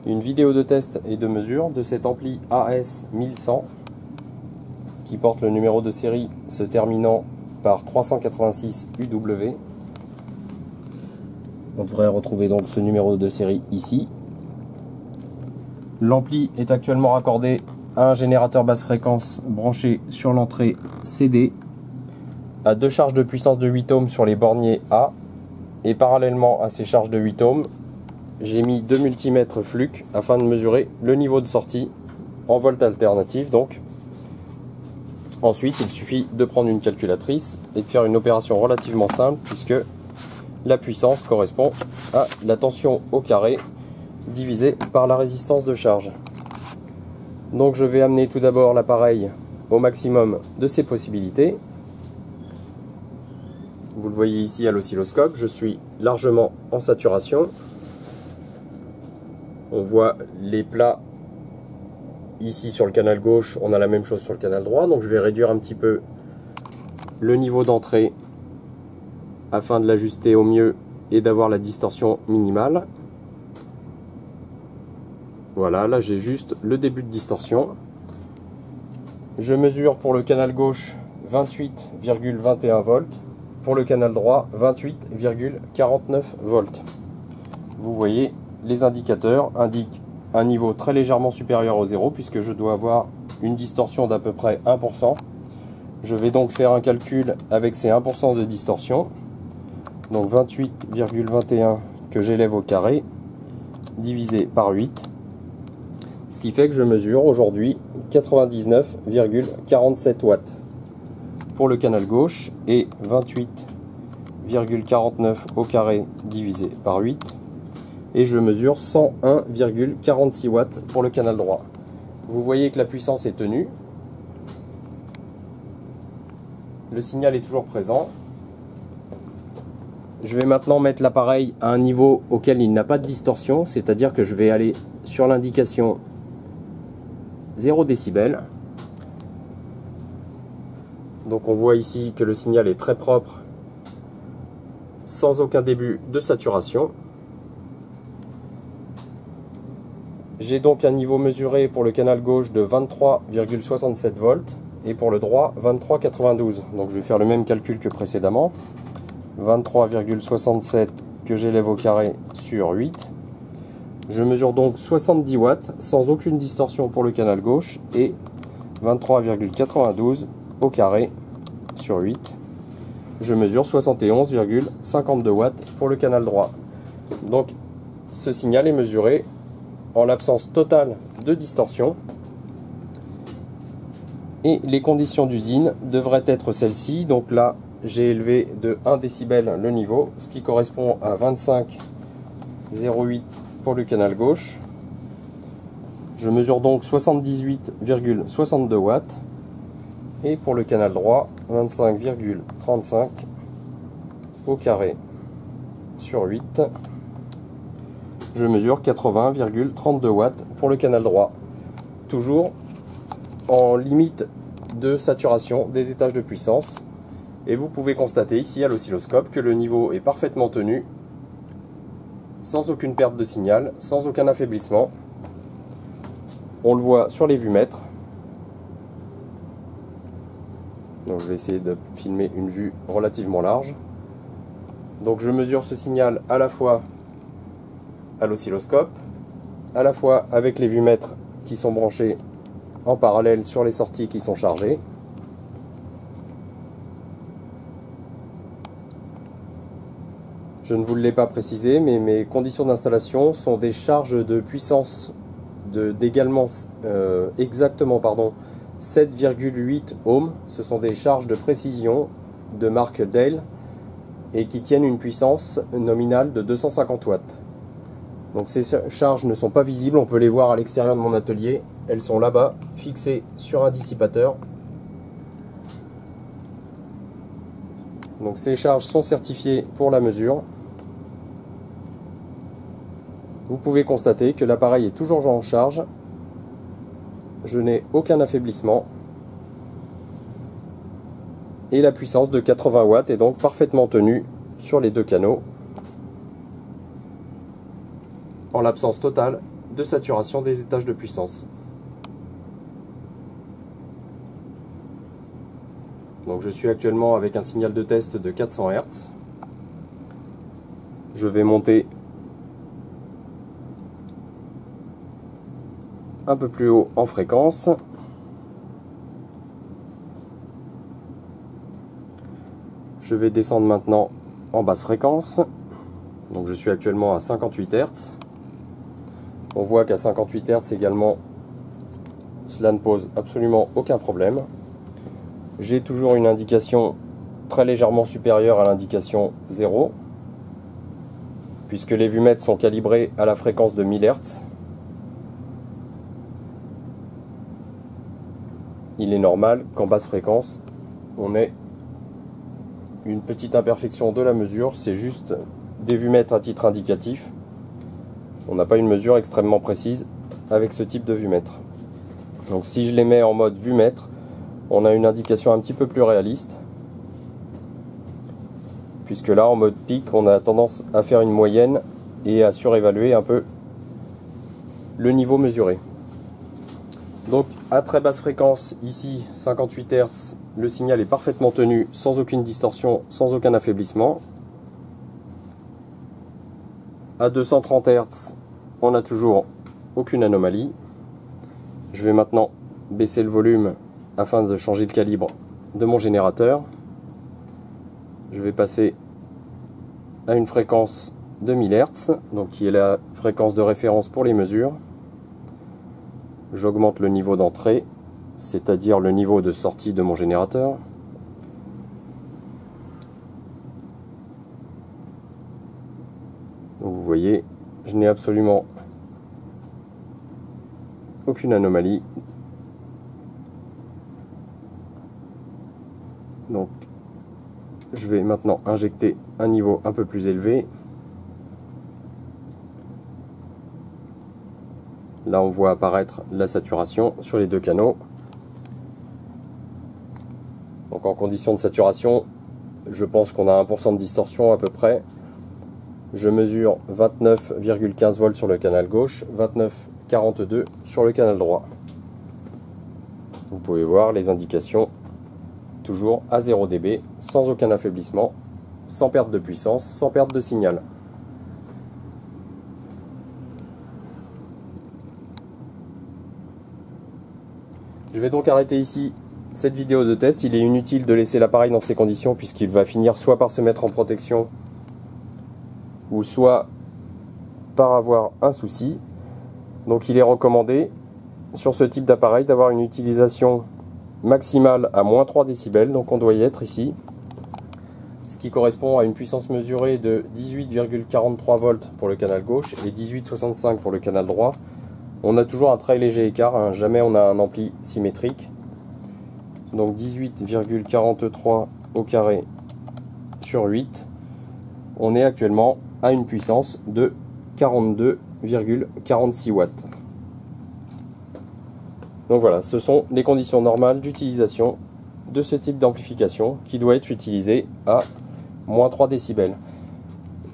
une vidéo de test et de mesure de cet ampli AS1100 qui porte le numéro de série se terminant par 386 UW. On devrait retrouver donc ce numéro de série ici. L'ampli est actuellement raccordé à un générateur basse fréquence branché sur l'entrée CD, à deux charges de puissance de 8 ohms sur les borniers A, et parallèlement à ces charges de 8 ohms, j'ai mis deux multimètres Fluke afin de mesurer le niveau de sortie en volts alternatifs donc. Ensuite, il suffit de prendre une calculatrice et de faire une opération relativement simple puisque la puissance correspond à la tension au carré divisée par la résistance de charge. Donc je vais amener tout d'abord l'appareil au maximum de ses possibilités. Vous le voyez ici à l'oscilloscope, je suis largement en saturation. On voit les plats ici sur le canal gauche, on a la même chose sur le canal droit, donc je vais réduire un petit peu le niveau d'entrée afin de l'ajuster au mieux et d'avoir la distorsion minimale. Voilà, là j'ai juste le début de distorsion. Je mesure pour le canal gauche 28,21 volts, pour le canal droit 28,49 volts. Vous voyez, les indicateurs indiquent un niveau très légèrement supérieur au 0 puisque je dois avoir une distorsion d'à peu près 1%. Je vais donc faire un calcul avec ces 1% de distorsion. Donc 28,21 que j'élève au carré divisé par 8. Ce qui fait que je mesure aujourd'hui 99,47 watts pour le canal gauche et 28,49 au carré divisé par 8. Et je mesure 101,46 watts pour le canal droit. Vous voyez que la puissance est tenue. Le signal est toujours présent. Je vais maintenant mettre l'appareil à un niveau auquel il n'a pas de distorsion, c'est-à-dire que je vais aller sur l'indication 0 décibels. Donc on voit ici que le signal est très propre, sans aucun début de saturation. J'ai donc un niveau mesuré pour le canal gauche de 23,67 volts et pour le droit 23,92. Donc je vais faire le même calcul que précédemment. 23,67 que j'élève au carré sur 8. Je mesure donc 70 watts sans aucune distorsion pour le canal gauche et 23,92 au carré sur 8. Je mesure 71,52 watts pour le canal droit. Donc ce signal est mesuré en l'absence totale de distorsion et les conditions d'usine devraient être celles-ci. Donc là j'ai élevé de 1 décibel le niveau, ce qui correspond à 25,08 pour le canal gauche. Je mesure donc 78,62 watts et pour le canal droit 25,35 au carré sur 8. Je mesure 80,32 watts pour le canal droit, toujours en limite de saturation des étages de puissance. Et vous pouvez constater ici à l'oscilloscope que le niveau est parfaitement tenu, sans aucune perte de signal, sans aucun affaiblissement. On le voit sur les vues-mètres. Donc je vais essayer de filmer une vue relativement large. Donc je mesure ce signal à la fois à l'oscilloscope, à la fois avec les vues-mètres qui sont branchés en parallèle sur les sorties qui sont chargées. Je ne vous l'ai pas précisé, mais mes conditions d'installation sont des charges de puissance d'également exactement 7,8 ohms. Ce sont des charges de précision de marque Dale et qui tiennent une puissance nominale de 250 watts. Donc ces charges ne sont pas visibles, on peut les voir à l'extérieur de mon atelier. Elles sont là-bas, fixées sur un dissipateur. Donc ces charges sont certifiées pour la mesure. Vous pouvez constater que l'appareil est toujours en charge. Je n'ai aucun affaiblissement. Et la puissance de 80 watts est donc parfaitement tenue sur les deux canaux, en l'absence totale de saturation des étages de puissance. Donc je suis actuellement avec un signal de test de 400 Hz. Je vais monter un peu plus haut en fréquence. Je vais descendre maintenant en basse fréquence. Donc je suis actuellement à 58 Hz. On voit qu'à 58 Hz également, cela ne pose absolument aucun problème. J'ai toujours une indication très légèrement supérieure à l'indication 0, puisque les vumètres sont calibrés à la fréquence de 1000 Hz. Il est normal qu'en basse fréquence, on ait une petite imperfection de la mesure, c'est juste des vumètres à titre indicatif. On n'a pas une mesure extrêmement précise avec ce type de vumètre. Donc si je les mets en mode vumètre, on a une indication un petit peu plus réaliste, puisque là en mode pic, on a tendance à faire une moyenne et à surévaluer un peu le niveau mesuré. Donc à très basse fréquence, ici 58 Hz, le signal est parfaitement tenu, sans aucune distorsion, sans aucun affaiblissement. À 230 Hz, on n'a toujours aucune anomalie. Je vais maintenant baisser le volume afin de changer le calibre de mon générateur. Je vais passer à une fréquence de 1000 Hz, donc qui est la fréquence de référence pour les mesures. J'augmente le niveau d'entrée, c'est-à-dire le niveau de sortie de mon générateur. Donc vous voyez, je n'ai absolument aucune anomalie. Donc je vais maintenant injecter un niveau un peu plus élevé. Là, on voit apparaître la saturation sur les deux canaux. Donc en condition de saturation, je pense qu'on a 1% de distorsion à peu près. Je mesure 29,15 volts sur le canal gauche, 29,42 sur le canal droit. Vous pouvez voir les indications, toujours à 0 dB, sans aucun affaiblissement, sans perte de puissance, sans perte de signal. Je vais donc arrêter ici cette vidéo de test. Il est inutile de laisser l'appareil dans ces conditions puisqu'il va finir soit par se mettre en protection ou soit par avoir un souci. Donc il est recommandé sur ce type d'appareil d'avoir une utilisation maximale à moins 3 décibels. Donc on doit y être ici, ce qui correspond à une puissance mesurée de 18,43 volts pour le canal gauche et 18,65 pour le canal droit. On a toujours un très léger écart, hein. Jamais on a un ampli symétrique. Donc 18,43 au carré sur 8. On est actuellement à une puissance de 42,46 watts. Donc voilà, ce sont les conditions normales d'utilisation de ce type d'amplification qui doit être utilisé à moins 3 décibels.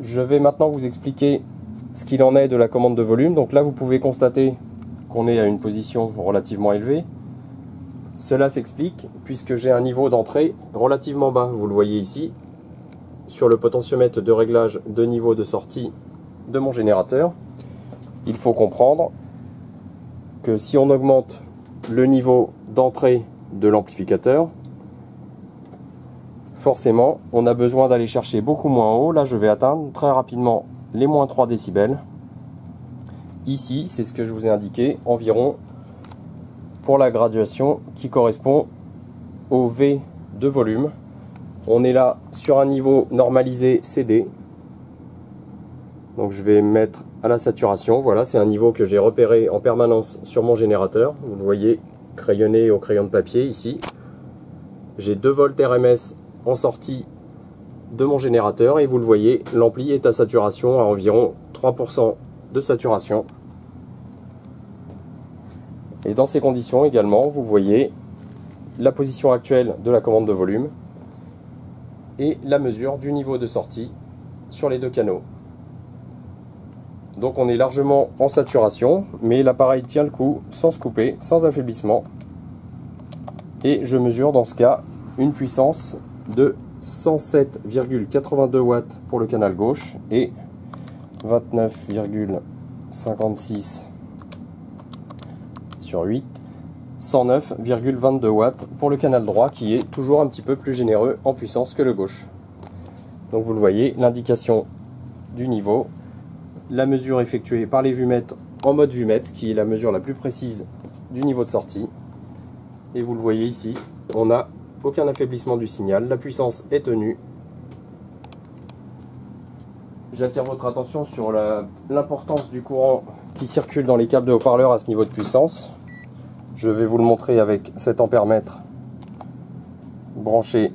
Je vais maintenant vous expliquer ce qu'il en est de la commande de volume. Donc là, vous pouvez constater qu'on est à une position relativement élevée. Cela s'explique puisque j'ai un niveau d'entrée relativement bas. Vous le voyez ici, sur le potentiomètre de réglage de niveau de sortie de mon générateur. Il faut comprendre que si on augmente le niveau d'entrée de l'amplificateur, forcément, on a besoin d'aller chercher beaucoup moins haut. Là, je vais atteindre très rapidement les moins 3 décibels. Ici, c'est ce que je vous ai indiqué, environ pour la graduation qui correspond au V de volume. On est là sur un niveau normalisé CD. Donc je vais mettre à la saturation. Voilà, c'est un niveau que j'ai repéré en permanence sur mon générateur. Vous le voyez crayonné au crayon de papier ici. J'ai 2 volts RMS en sortie de mon générateur et vous le voyez, l'ampli est à saturation à environ 3% de saturation. Et dans ces conditions également, vous voyez la position actuelle de la commande de volume et la mesure du niveau de sortie sur les deux canaux. Donc on est largement en saturation, mais l'appareil tient le coup sans se couper, sans affaiblissement. Et je mesure dans ce cas une puissance de 107,82 watts pour le canal gauche et 29,56 sur 8, 109,22 watts pour le canal droit qui est toujours un petit peu plus généreux en puissance que le gauche. Donc vous le voyez, l'indication du niveau, la mesure effectuée par les vumètres en mode vumètre qui est la mesure la plus précise du niveau de sortie. Et vous le voyez ici, on n'a aucun affaiblissement du signal, la puissance est tenue. J'attire votre attention sur l'importance du courant qui circule dans les câbles de haut-parleurs à ce niveau de puissance. Je vais vous le montrer avec cet ampèremètre branché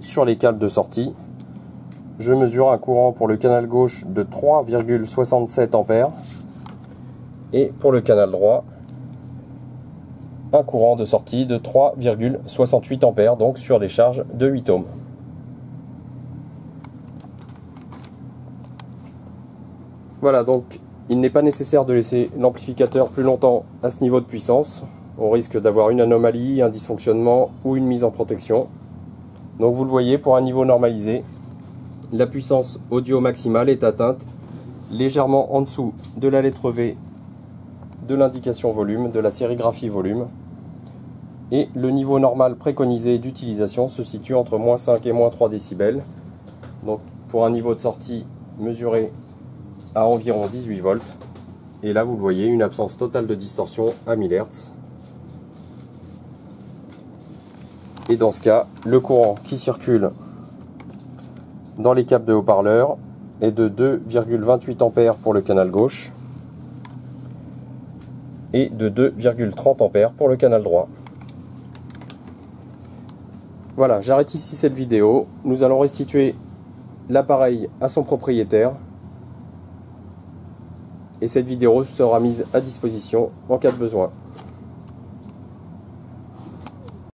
sur les câbles de sortie. Je mesure un courant pour le canal gauche de 3,67 ampères et pour le canal droit un courant de sortie de 3,68 ampères, donc sur des charges de 8 ohms. Voilà, donc il n'est pas nécessaire de laisser l'amplificateur plus longtemps à ce niveau de puissance. On risque d'avoir une anomalie, un dysfonctionnement ou une mise en protection. Donc vous le voyez, pour un niveau normalisé, la puissance audio maximale est atteinte légèrement en dessous de la lettre V de l'indication volume, de la sérigraphie volume. Et le niveau normal préconisé d'utilisation se situe entre -5 et -3 décibels. Donc pour un niveau de sortie mesuré à environ 18 volts. Et là vous le voyez, une absence totale de distorsion à 1000 Hz. Et dans ce cas, le courant qui circule dans les câbles de haut-parleurs est de 2,28 ampères pour le canal gauche et de 2,30 ampères pour le canal droit. Voilà, j'arrête ici cette vidéo. Nous allons restituer l'appareil à son propriétaire et cette vidéo sera mise à disposition en cas de besoin.